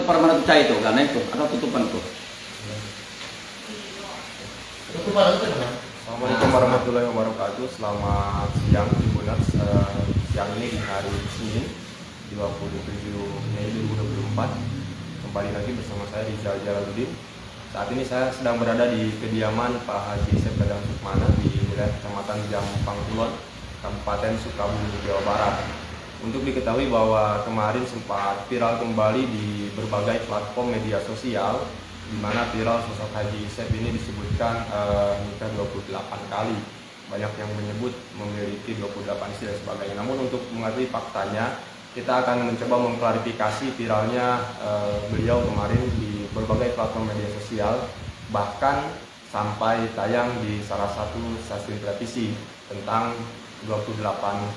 permana cair itu karena itu atau tutupan itu. Tutupan itu kan? Assalamualaikum warahmatullahi wabarakatuh. Selamat siang Tribuners. Siang ini di hari Senin 27 Mei 2024. Kembali lagi bersama saya Rizal Jalaluddin. Saat ini saya sedang berada di kediaman Pak Haji Isep Dadang Sukmana di wilayah Kecamatan Jampang Kulon, Kabupaten Sukabumi, Jawa Barat. Untuk diketahui bahwa kemarin sempat viral kembali di berbagai platform media sosial, di mana viral sosok Haji Isep ini disebutkan nikah 28 kali. Banyak yang menyebut memiliki 28 istri dan sebagainya. Namun untuk mengetahui faktanya, kita akan mencoba mengklarifikasi viralnya beliau kemarin di berbagai platform media sosial, bahkan sampai tayang di salah satu stasiun televisi tentang 28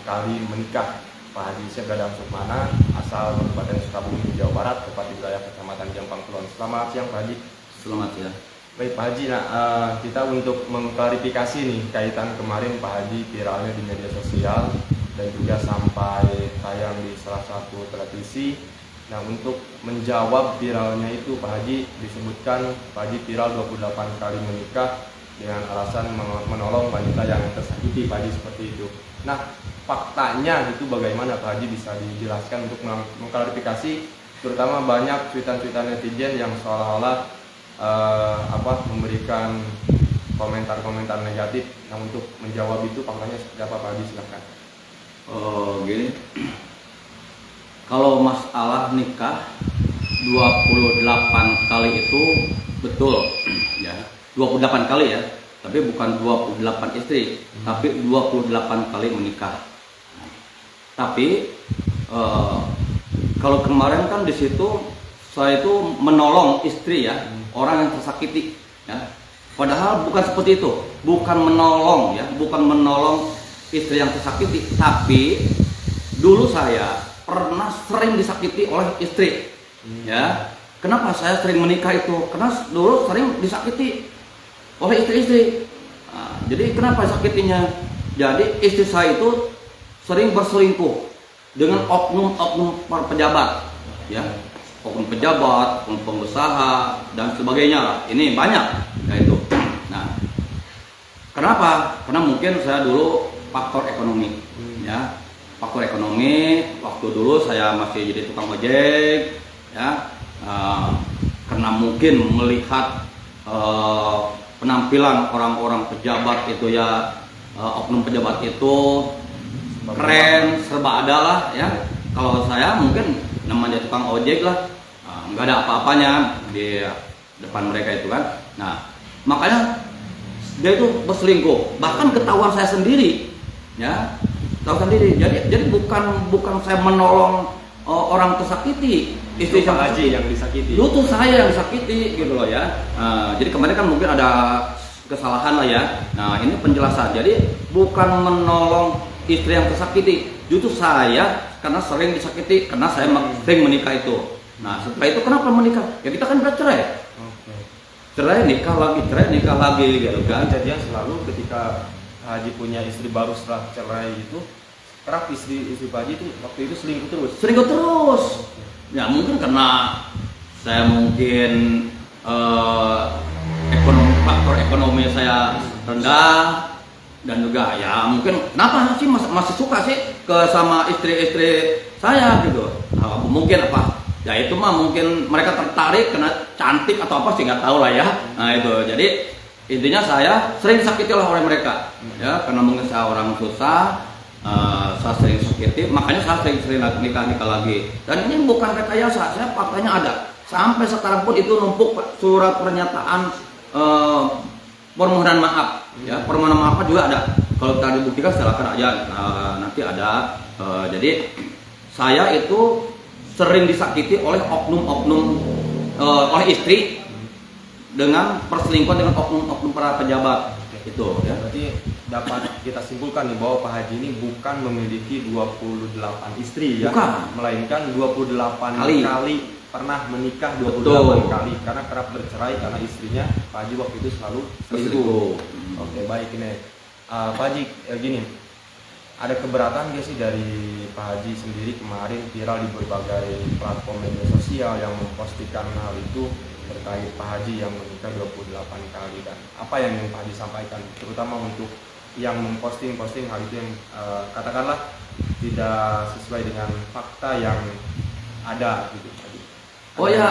kali menikah Pak Haji Isep Dadang Sukmana asal Kabupaten Sukabumi, Jawa Barat, tepat di wilayah Kecamatan Jampang Kulon. Selamat siang Pak Haji. Selamat siang. Baik Pak Haji, kita untuk mengklarifikasi nih kaitan kemarin Pak Haji viralnya di media sosial dan juga sampai tayang di salah satu televisi. Nah, untuk menjawab viralnya itu Pak Haji disebutkan Pak Haji viral 28 kali menikah dengan alasan menolong wanita yang tersakiti, Pak Haji, seperti itu. Nah, faktanya itu bagaimana Pak Haji, bisa dijelaskan untuk mengklarifikasi, terutama banyak cuitan-cuitan netizen yang seolah-olah memberikan komentar-komentar negatif. Nah, untuk menjawab itu faktanya seperti apa Pak Haji, silakan. Gini, kalau masalah nikah 28 kali itu betul ya, 28 kali ya, tapi bukan 28 istri, tapi 28 kali menikah. Tapi kalau kemarin kan di situ saya itu menolong istri ya, orang yang tersakiti ya. Padahal bukan seperti itu, bukan menolong ya, bukan menolong istri yang tersakiti, tapi dulu saya pernah sering disakiti oleh istri ya. Kenapa saya sering menikah itu? Karena dulu sering disakiti oleh istri-istri. Nah, jadi kenapa sakitinya? Jadi istri saya itu sering berselingkuh dengan oknum-oknum pejabat ya, oknum pejabat, oknum pengusaha dan sebagainya lah. Ini banyak ya itu. Nah, kenapa? Karena mungkin saya dulu faktor ekonomi ya, faktor ekonomi. Waktu dulu saya masih jadi tukang ojek ya, karena mungkin melihat penampilan orang-orang pejabat itu ya, oknum pejabat itu keren, serba ada lah ya. Kalau saya mungkin namanya tukang ojek lah, nggak ada apa-apanya di depan mereka itu kan. Nah, makanya dia itu berselingkuh, bahkan ketahuan saya sendiri ya, tahu sendiri. Jadi bukan saya menolong orang tersakiti, istri Pak Haji yang disakiti. Itu saya yang disakiti gitu loh ya. Jadi kemarin kan mungkin ada kesalahan lah ya. Nah, ini penjelasan. Jadi bukan menolong istri yang tersakiti, justru saya karena sering disakiti, karena saya sering menikah itu. Nah, setelah itu kenapa menikah? Ya kita kan udah cerai. Cerai, nikah lagi gitu kan. Kejadian selalu ketika Haji punya istri baru setelah cerai itu, kerap istri Pak Haji itu waktu itu selingkuh terus. Ya mungkin karena saya faktor ekonomi saya rendah, dan juga ya mungkin kenapa sih masih suka sih sama istri-istri saya gitu. Mungkin apa? Ya itu mah mungkin mereka tertarik karena cantik atau apa sih, nggak tahu lah ya. Nah itu, jadi intinya saya sering sakiti oleh mereka ya, karena mungkin saya orang susah, saya sering sakiti, makanya saya sering nikah lagi. Dan ini bukan rekayasa, saya faktanya ada. Sampai sekarang pun itu numpuk surat pernyataan permohonan maaf ya, permohonan maaf juga ada. Kalau tadi dibuktikan silakan aja, nanti ada. Jadi saya itu sering disakiti oleh oknum-oknum, oleh istri dengan perselingkuhan dengan oknum-oknum para pejabat itu ya. Berarti dapat kita simpulkan nih bahwa Pak Haji ini bukan memiliki 28 istri ya, bukan, melainkan 28 kali pernah menikah, 28 Betul. kali, karena kerap bercerai karena istrinya Pak Haji waktu itu selalu selingkuh. Oke, baik ini Pak Haji, gini, ada keberatan gak sih dari Pak Haji sendiri kemarin viral di berbagai platform media sosial yang mempostingkan hal itu terkait Pak Haji yang menikah 28 kali, dan apa yang ingin Pak Haji sampaikan terutama untuk yang memposting hal itu yang katakanlah tidak sesuai dengan fakta yang ada gitu Pak Haji. Oh ya,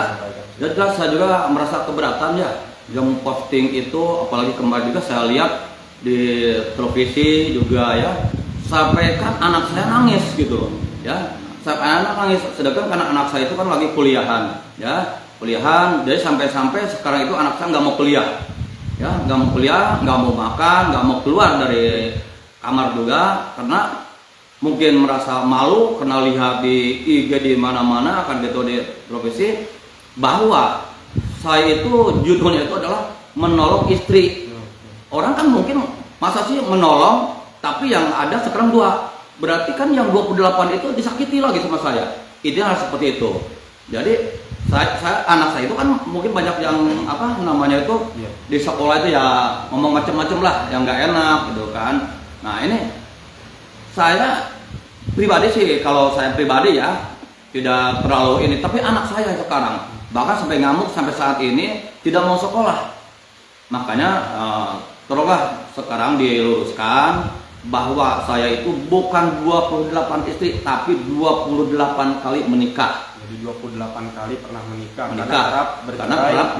jelas saya juga merasa keberatan ya yang posting itu, apalagi kemarin juga saya lihat di televisi juga ya, sampai kan anak saya nangis gitu loh ya, sampai anak nangis, sedangkan karena anak saya itu kan lagi kuliahan ya, kuliahan, jadi sampai sekarang itu anak saya nggak mau kuliah ya, nggak mau kuliah, nggak mau makan, nggak mau keluar dari kamar juga karena mungkin merasa malu karena lihat di IG di mana-mana akan gitu di televisi bahwa saya itu judulnya itu adalah menolong istri. Orang kan mungkin masa sih menolong tapi yang ada sekarang 2, berarti kan yang 28 itu disakiti lagi sama saya. Ideal seperti itu. Jadi anak saya itu kan mungkin banyak yang apa namanya itu di sekolah itu ya ngomong macam-macam lah yang nggak enak gitu kan. Nah ini saya pribadi sih, kalau saya pribadi ya tidak terlalu ini, tapi anak saya sekarang bahkan sampai ngamuk sampai saat ini tidak mau sekolah. Makanya tolonglah sekarang diluruskan bahwa saya itu bukan 28 istri tapi 28 kali menikah. Jadi 28 kali pernah menikah. Karena kerap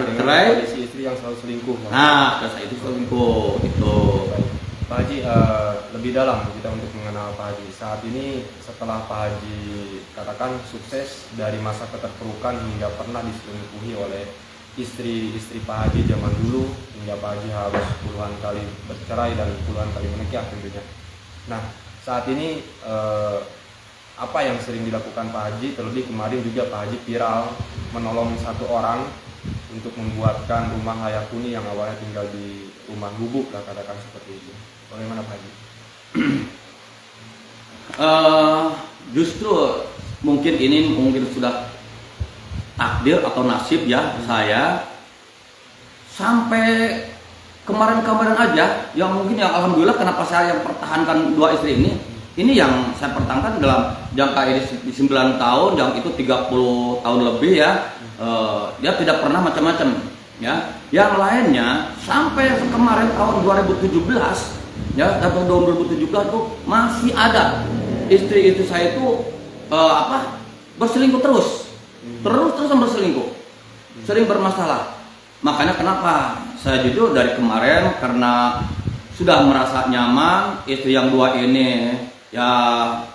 bercerai kondisi istri yang selalu selingkuh. Nah, saya itu selingkuh itu. Pak Haji, lebih dalam kita untuk mengenal Pak Haji. Saat ini setelah Pak Haji katakan sukses dari masa keterpurukan hingga pernah diselingkuhi oleh istri Pak Haji zaman dulu, hingga Pak Haji harus puluhan kali bercerai dan puluhan kali menikah tentunya. Nah, saat ini apa yang sering dilakukan Pak Haji, terlebih kemarin juga Pak Haji viral menolong satu orang untuk membuatkan rumah layak huni yang awalnya tinggal di rumah gubuk lah, katakan seperti itu. Bagaimana Pak Haji? Justru mungkin ini sudah takdir atau nasib ya saya sampai kemarin aja yang mungkin yang alhamdulillah kenapa saya yang pertahankan 2 istri ini yang saya pertahankan dalam jangka ini 9 tahun, yang itu 30 tahun lebih ya. Dia tidak pernah macam-macam ya. Yang lainnya sampai kemarin tahun 2017 ya, tahun 2017 itu masih ada istri saya itu berselingkuh terus berselingkuh, sering bermasalah. Makanya kenapa saya jujur dari kemarin, karena sudah merasa nyaman istri yang 2 ini ya,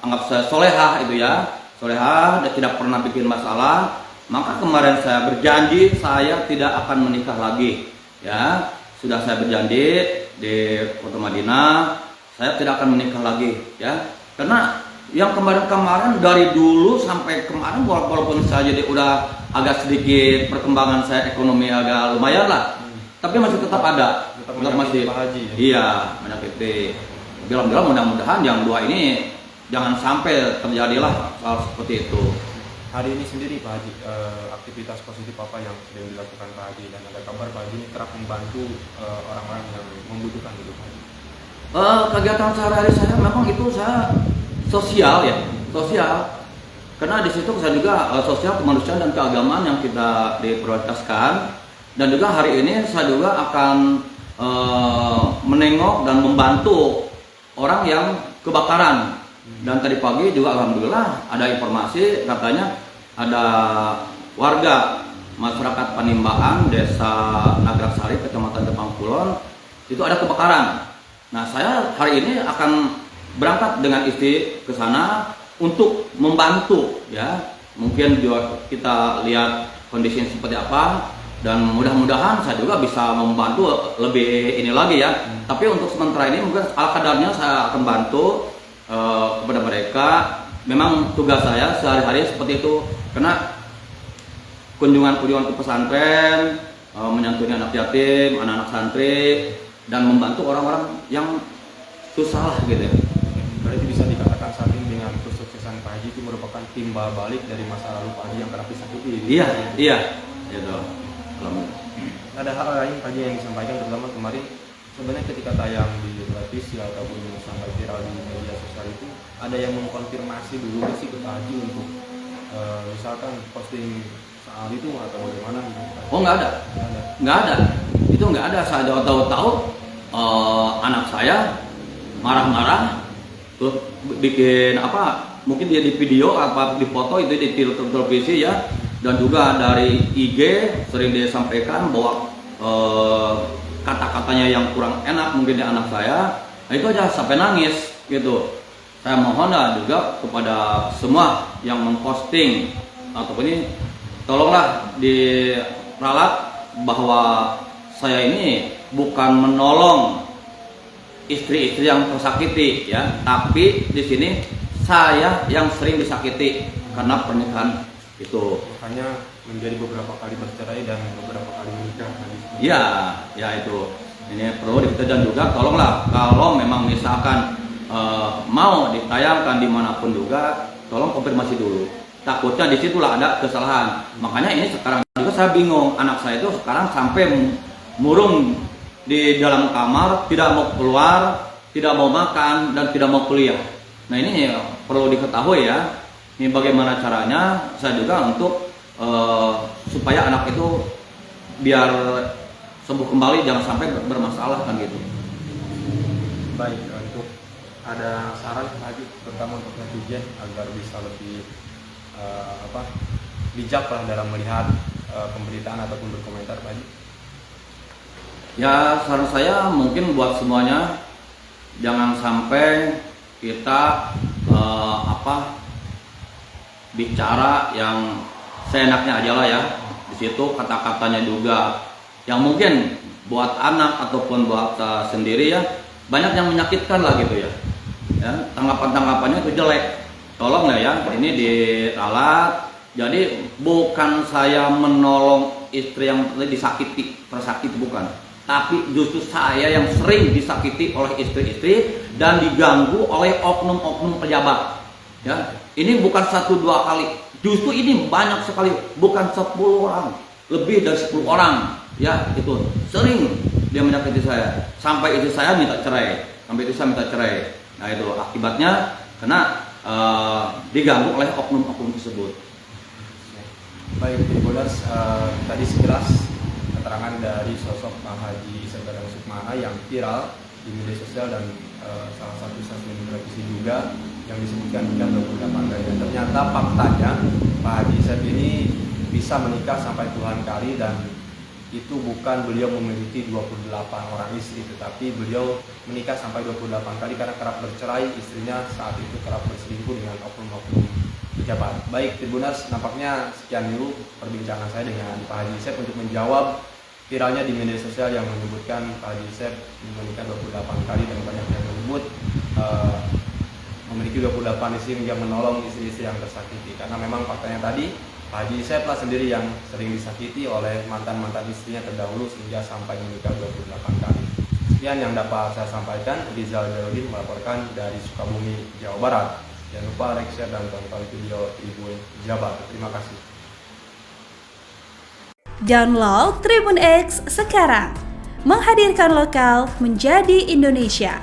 anggap saya solehah itu ya, solehah dan tidak pernah bikin masalah. Maka kemarin saya berjanji saya tidak akan menikah lagi ya, sudah saya berjanji di Kota Madinah saya tidak akan menikah lagi ya, karena yang kemarin dari dulu sampai kemarin walaupun saya jadi udah agak sedikit perkembangan saya ekonomi agak lumayan lah, tapi masih tetap ada, tetap masih Pak Haji ya? Iya, menyakiti. Bilang mudah-mudahan yang 2 ini jangan sampai terjadilah hal seperti itu. Hari ini sendiri Pak Haji, aktivitas positif apa yang sedang dilakukan Pak Haji, dan ada kabar Pak Haji ini kerap membantu orang-orang yang membutuhkan itu Pak Haji? Kegiatan sehari-hari saya memang itu saya sosial ya, sosial. Karena di situ saya juga sosial, kemanusiaan dan keagamaan yang kita diprioritaskan. Dan juga hari ini saya juga akan menengok dan membantu orang yang kebakaran. Dan tadi pagi juga alhamdulillah ada informasi katanya ada warga masyarakat Panimbaan Desa Nagrasari Kecamatan Jepang Kulon itu ada kebakaran. Nah, saya hari ini akan berangkat dengan istri ke sana untuk membantu ya. Mungkin juga kita lihat kondisinya seperti apa, dan mudah-mudahan saya juga bisa membantu lebih ini lagi ya. Tapi untuk sementara ini mungkin ala kadarnya saya akan bantu kepada mereka. Memang tugas saya sehari-hari seperti itu, karena kunjungan ke pesantren, menyantuni anak yatim, anak-anak santri, dan membantu orang-orang yang susah lah gitu ya. Berarti bisa dikatakan saat ini dengan kesuksesan Pak Haji itu merupakan timbal balik dari masa lalu Pak Haji yang kerap disakiti. Iya, gitu. Ada hal lain Pak Haji yang disampaikan, terutama kemarin sebenarnya ketika tayang di televisi ataupun sampai viral di media sosial itu ada yang mengkonfirmasi dulu sih ke Pak Haji untuk misalkan posting soal itu atau bagaimana gitu? Oh nggak ada, Nggak ada. nggak ada. Itu nggak ada. Saya tahu-tahu anak saya marah-marah, terus bikin apa? Mungkin dia di video apa di foto itu di televisi ya, dan juga dari IG sering dia sampaikan bahwa kata-katanya yang kurang enak mungkin di anak saya. Nah, itu aja sampai nangis gitu. Saya mohon juga kepada semua yang memposting ataupun ini tolonglah diralat bahwa saya ini bukan menolong istri-istri yang tersakiti ya, tapi di sini saya yang sering disakiti karena pernikahan itu. Makanya menjadi beberapa kali bercerai dan beberapa kali menikah. Iya, ya itu. Ini perlu diketahui dan juga tolonglah kalau memang misalkan mau ditayangkan dimanapun juga, tolong konfirmasi dulu. Takutnya disitulah ada kesalahan. Makanya ini sekarang juga saya bingung. Anak saya itu sekarang sampai murung di dalam kamar, tidak mau keluar, tidak mau makan dan tidak mau kuliah. Nah ini perlu diketahui ya. Ini bagaimana caranya saya juga untuk supaya anak itu biar sembuh kembali, jangan sampai bermasalah kan gitu. Baik, untuk ada saran lagi terutama untuk netizen agar bisa lebih bijak lah dalam melihat pemberitaan ataupun berkomentar Pak Haji. Ya saran saya mungkin buat semuanya jangan sampai kita bicara yang seenaknya aja lah ya. Di situ kata-katanya juga yang mungkin buat anak ataupun buat sendiri ya banyak yang menyakitkan lah gitu ya. Ya tanggapan-tanggapannya itu jelek. Tolong ya ini diralat. Jadi bukan saya menolong istri yang tersakiti bukan. Tapi justru saya yang sering disakiti oleh istri-istri dan diganggu oleh oknum-oknum pejabat. Ya, ini bukan 1-2 kali. Justru ini banyak sekali, bukan 10 orang, lebih dari 10 orang. Ya, itu sering dia menyakiti saya. Sampai istri saya minta cerai. Nah, itu akibatnya karena diganggu oleh oknum-oknum tersebut. Baik, Tribuners, tadi sekilas keterangan dari sosok Pak Haji Saudara Sukmana yang viral di media sosial dan salah satu stasiun televisi juga yang disebutkan nikah 28 kali dan ternyata faktanya Pak Haji Sep ini bisa menikah sampai puluhan kali dan itu bukan beliau memiliki 28 orang istri tetapi beliau menikah sampai 28 kali karena kerap bercerai, istrinya saat itu kerap berselingkuh dengan oknum-oknum pejabat. Baik, Tribuners, nampaknya sekian dulu perbincangan saya dengan Pak Haji Sep untuk menjawab viralnya di media sosial yang menyebutkan Pak Haji Sep menikah 28 kali dan banyak yang menyebut memiliki 28 istri hingga menolong istri-istri yang tersakiti. Karena memang faktanya tadi Pak Haji Sep lah sendiri yang sering disakiti oleh mantan-mantan istrinya terdahulu sehingga sampai menikah 28 kali. Sekian yang dapat saya sampaikan. Rizal Jaludin melaporkan dari Sukabumi, Jawa Barat. Jangan lupa like, share, dan tonton video Tribun Jabar. Terima kasih. Download Tribun X sekarang, menghadirkan lokal menjadi Indonesia.